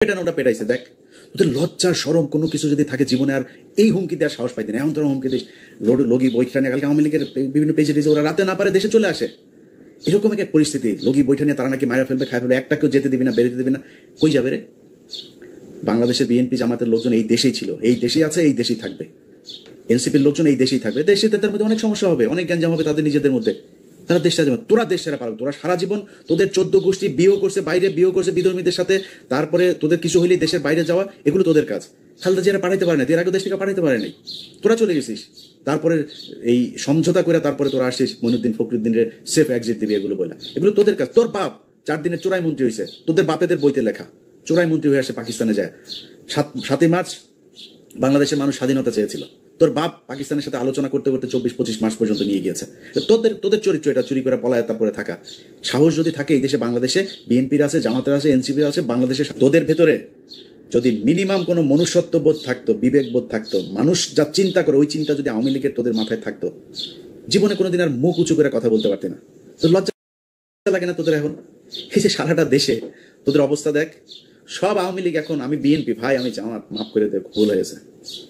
পেটানোটা পেটাইছে দেখ। তোদের লজ্জা সরম কোনো কিছু যদি থাকে জীবনে, আর এই হুমকি দেওয়ার সাহস পাইতেন। এখন তোরা হুমকি দিস লগি বৈঠা নিয়ে। কালকে আওয়ামী লীগের বিভিন্ন পেজে টেজে ওরা রাতে না পারে দেশে চলে আসে, এরকম এক পরিস্থিতি। লগি বৈঠা নিয়ে তারা নাকি মারা ফেলবে, খাই ফেলবে, একটা কেউ যেতে দিবি না, বেরোতে দিবি না। কই যাবে রে? বাংলাদেশের বিএনপি জামাতের লোকজন এই দেশেই ছিল, এই দেশেই আছে, এই দেশেই থাকবে। এনসিপির লোকজন এই দেশেই থাকবে। দেশে তাদের মধ্যে অনেক সমস্যা হবে, অনেক গ্যাঞ্জাম হবে তাদের নিজেদের মধ্যে। তারা দেশটা যাবে, তোরা দেশ ছাড়া পারবে। তোরা সারা জীবন তোদের 14 গোষ্ঠী বিয়ে করছে, বাইরে বিয়ে করছে বিধর্মীদের সাথে, তারপরে তোদের কিছু হইলেই দেশের বাইরে যাওয়া, এগুলো তোদের কাজ। খালেদা জিয়ারা পাঠাইতে পারে না, এর আগে দেশ থেকে পাঠাইতে পারে নাই, তোরা চলে গেছিস। তারপরে এই সমঝোতা করে তারপরে তোরা আসিস মইনুদ্দিন ফখরুদ্দিনের সেফ এক্সিট দিবি, এগুলো বলে। এগুলো তোদের কাজ। তোর বাপ 4 দিনের চোরাই মন্ত্রী হয়েছে, তোদের বাপেদের বইতে লেখা। চোরাই মন্ত্রী হয়ে আসে পাকিস্তানে যায়। 7ই মার্চ বাংলাদেশের মানুষ স্বাধীনতা চেয়েছিল, তোর বাপ পাকিস্তানের সাথে আলোচনা করতে করতে 24-25 মাস পর্যন্ত নিয়ে গিয়েছে। তোদের চরিত্র এটা, চুরি করে পলায় তারপরে থাকা। সাহস যদি থাকে এই দেশে, বাংলাদেশে বিএনপির আছে, জামাতের আছে, এনসিপির আছে, বাংলাদেশে তোদের ভেতরে যদি মিনিমাম কোনো মনুষ্যত্ববোধ থাকতো, বিবেকবোধ থাকতো, মানুষ যা চিন্তা করে ওই চিন্তা যদি আওয়ামী লীগের তোদের মাথায় থাকতো, জীবনে কোনোদিন আর মুখ উঁচু করে কথা বলতে পারতি না। তোর লজ্জা লাগে না তোদের? এখন এই যে সারাটা দেশে তোদের অবস্থা দেখ, সব আওয়ামী লীগ এখন, আমি বিএনপি ভাই, আমি জামাত, মাফ করে দেখ, ভুল হয়েছে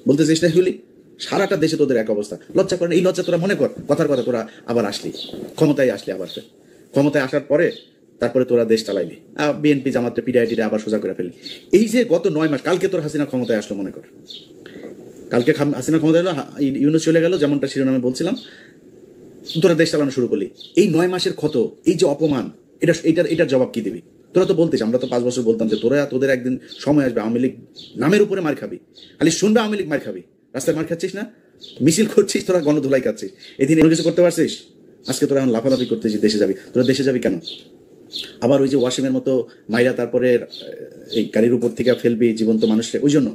বলতে চেষ্টা হলি। সারাটা দেশে তোদের এক অবস্থা। লজ্জা করে? এই লজ্জা তোরা মনে কর, কথার কথা তোরা আবার আসলি ক্ষমতায়, আসলি আবার ক্ষমতায় আসার পরে তারপরে তোরা দেশ চালাইলি, বিএনপি জামাতে পিডিআইটিতে আবার সোজা করে ফেললি। এই যে গত 9 মাস, কালকে তোর হাসিনা ক্ষমতায় আসলো মনে কর, কালকে হাসিনা ক্ষমতায় এলো, ইউনূস চলে গেল, যেমনটা শিরোনামে বলছিলাম, তোরা দেশ চালানো শুরু করলি। এই 9 মাসের ক্ষত, এই যে অপমান, এটার জবাব কি দিবি? তোরা তো বলতিস, আমরা তো 5 বছর বলতাম যে তোদের একদিন সময় আসবে আওয়ামী লীগ নামের উপরে মার খাবি, খালি শুনবে আওয়ামী লীগ মার খাবি। রাস্তায় মার খাচ্ছিস না, মিছিল করছিস, তোরা গণধুলাই খাচ্ছিস, এদিন এগুলো কিছু করতে পারছিস? আজকে তোরা এখন লাফালাফি করতেছিস দেশে যাবি। তোরা দেশে যাবি কেন? আবার ওই যে ওয়াসিম এর মতো মাইরা তারপরে এই গাড়ির উপর থেকে ফেলবি জীবন্ত মানুষকে, ওই জন্য।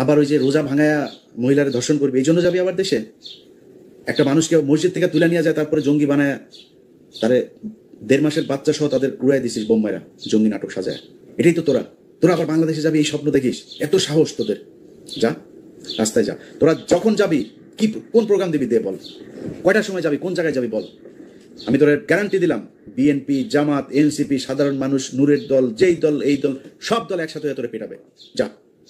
আবার ওই যে রোজা ভাঙায়া মহিলার ধর্ষণ করবি, এই জন্য যাবি আবার দেশে? একটা মানুষকে মসজিদ থেকে তুলে নিয়ে যায়, তারপরে জঙ্গি বানায়, তারে 1.5 মাসের বাচ্চা সহ তাদের উড়াই দিছিস বোম্বাইরা, জঙ্গি নাটক সাজায়। এটাই তো তোরা আবার বাংলাদেশে যাবি, এই স্বপ্ন দেখিস? এত সাহস তোদের? যা রাস্তায় যা। তোরা যখন যাবি কোন প্রোগ্রাম দিবি দে, বল। কয়টার সময় যাবি, কোন জায়গায় যাবি বল। আমি তোর গ্যারান্টি দিলাম, বিএনপি, জামাত, এনসিপি, সাধারণ মানুষ, নূরের দল, যেই দল, এই দল, সব দল একসাথে হয়ে তোরে পেটাবে। যা,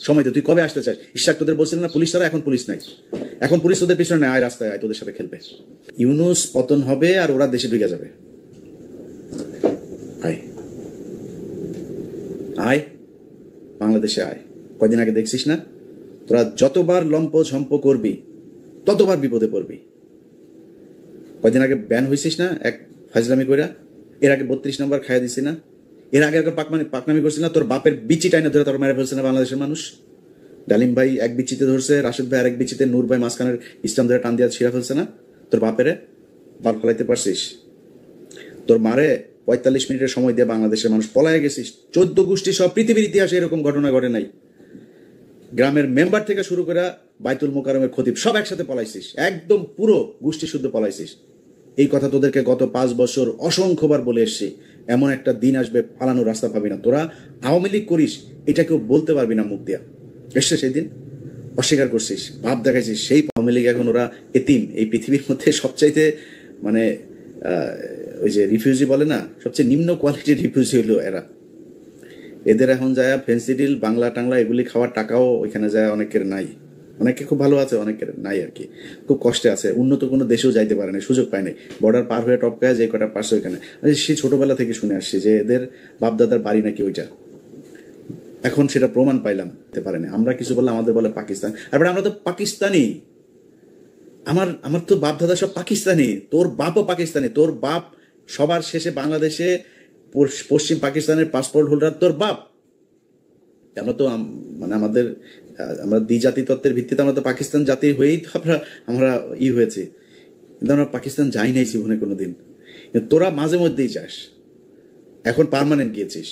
সময় দে। তুই কবে আসতে চাই? ইশাক তোদের বলছিলেন না পুলিশ ছাড়া? এখন পুলিশ নাই, এখন পুলিশ তোদের পিছনে নেয়, আয় রাস্তায় আয়, তোদের সাথে খেলবে। ইউনূস পতন হবে আর ওরা দেশে ঢুকে যাবে। আয় আয়, বাংলাদেশে আয়। কয়দিন আগে দেখছিস না, তোরা যতবার লম্প ঝম্প করবি ততবার বিপদে পড়বি। কয়দিন আগে ব্যান হয়েছিস না এক ফাজলামি কইরা? এর আগে 32 নম্বর খাইয়া দিছি না? এর আগে একবার পাকনামি করছিস না? তোর বাপের বিচি টাইনে ধরে তোর মেরে ফেলছে না বাংলাদেশের মানুষ? ডালিম ভাই এক বিচিতে ধরছে, রাশেদ ভাই আরেক বিচিতে, নূর ভাই মাঝখানের ইসলাম ধরে টান দিয়া ছিঁড়া ফেলছে না? তোর বাপেরে বাল ফেলাইতে পারছিস? তোর মারে 45 মিনিটের সময় দিয়ে বাংলাদেশের মানুষ পলায় গেছিস। 14 গোষ্ঠী সব, পৃথিবীর ইতিহাসে এরকম ঘটনা ঘটে নাই। গ্রামের মেম্বার থেকে শুরু করে বাইতুল মোকাররমের খতিব সব একসাথে পলাইছিস, একদম পুরো গোষ্ঠী শুদ্ধ পলাইছিস। এই কথা তোদেরকে গত 5 বছর অসংখ্যবার বলে এসছি। এমন একটা দিন আসবে পালানোর রাস্তা পাবি না। তোরা আওয়ামী লীগ করিস, এটা কেউ বলতে পারবি না মুখ দিয়া। এসছে সেই দিন, অস্বীকার করছিস, ভাব দেখাইছিস। সেই আওয়ামী লীগ এখন ওরা এতিম। এই পৃথিবীর মধ্যে সবচাইতে মানে ওই যে রিফিউজি বলে না, সবচেয়ে নিম্ন কোয়ালিটির রিফিউজি হলো এরা। এদের এখন যায় ফেন্সিডিল, বাংলা টাংলা এগুলি খাওয়ার টাকাও ওইখানে যায় অনেকের নাই। অনেকে খুব ভালো আছে, অনেকের নাই আর কি, খুব কষ্টে আছে। উন্নত কোনো দেশেও যাইতে পারে না, সুযোগ পায় নাই। বর্ডার পার হয়ে টপকায় যে কটা পারছে ওইখানে। সে ছোটবেলা থেকে শুনে আসছি যে এদের বাপদাদার বাড়ি নাকি ওইটা। এখন সেটা প্রমাণ পাইলাম, পারে না। আমরা কিছু বললে আমাদের বলে পাকিস্তান। আর আমরা তো পাকিস্তানি, আমার তো বাপ দাদা সব পাকিস্তানি, তোর বাপও পাকিস্তানি। তোর বাপ সবার শেষে বাংলাদেশে পশ্চিম পাকিস্তানের পাসপোর্ট হোল্ডার তোর বাপ। আমরা তো মানে আমরা দ্বিজাতি তত্ত্বের ভিত্তিতে আমরা তো পাকিস্তান জাতি হয়েই তো আমরা হয়েছি, কিন্তু আমরা পাকিস্তান যাই নাই জীবনে কোনোদিন। তোরা মাঝে মধ্যেই যাস, এখন পার্মানেন্ট গিয়েছিস।